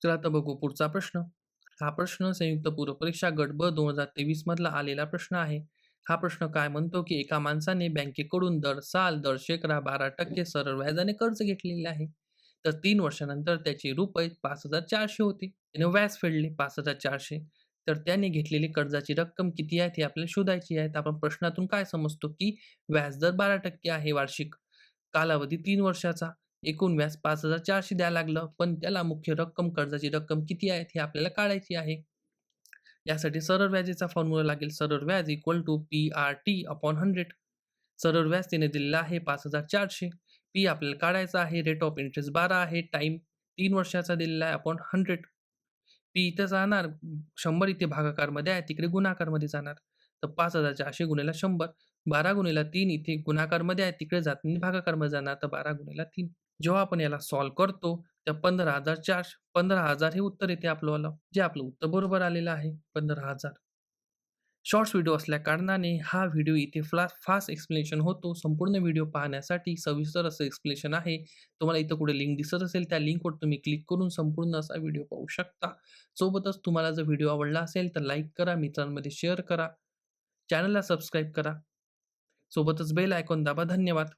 चला तर बघू पुढचा प्रश्न. हा प्रश्न संयुक्त पूर्व परीक्षा गट ब 2023 मधला आलेला प्रश्न आहे. हा प्रश्न काय म्हणतो, की एका माणसाने बँकेकडून दर शेकडा 12% सरळ व्याजाने कर्ज घेतलेले आहे. तर 3 वर्षानंतर त्याचे रुपये 5,400 होते. त्याने व्याज फेडले 5,400. तर त्याने घेतलेली कर्जाची रक्कम किती आहे, हे आपल्याला शोधायची आहे. तर आपण प्रश्नातून काय समजतो, की व्याजदर 12% आहे वार्षिक. कालावधी 3 वर्षाचा. एकूण व्याज 5,400 द्यायला लागलं, पण त्याला मुख्य रक्कम, कर्जाची रक्कम किती आहे हे आपल्याला काढायची आहे. यासाठी सरळ व्याजाचा फॉर्म्युला लागेल. सरळ व्याज इक्वल टू पी-आर-टी अपॉन 100. सरळ व्याज त्याने दिलेलं आहे 5,400. पी आपल्याला काढायचा आहे. रेट ऑफ इंटरेस्ट 12 आहे. टाईम 3 वर्षाचा दिलेला आहे अपॉन 100. पी इथं जाणार, 100 इथे भागाकारमध्ये आहे, तिकडे गुणाकारमध्ये जाणार. तर 5,400 गुणिले 100, 12 गुणिले 3 इथे गुणाकारमध्ये आहे, तिकडे जाताना भागाकारमध्ये जाणार, तर 12 गुणिले 3. जेव्हा आपण याला सॉल्व्ह करतो, तर 15,000 हे उत्तर येते आपलंवालं, जे आपलं उत्तर बरोबर आलेलं आहे, 15,000. शॉर्ट्स व्हिडिओ असल्याकारणाने हा व्हिडिओ इथे फास्ट एक्सप्लेनेशन होतो. संपूर्ण व्हिडिओ पाहण्यासाठी सविस्तर असं एक्सप्लेनेशन आहे. तुम्हाला इथं कुठे लिंक दिसत असेल, त्या लिंकवर तुम्ही क्लिक करून संपूर्ण असा व्हिडिओ पाहू शकता. सोबतच तुम्हाला जर व्हिडिओ आवडला असेल, तर लाईक करा, मित्रांमध्ये शेअर करा, चॅनलला सबस्क्राईब करा. सोबतच बेल आयकॉन दाबा. धन्यवाद.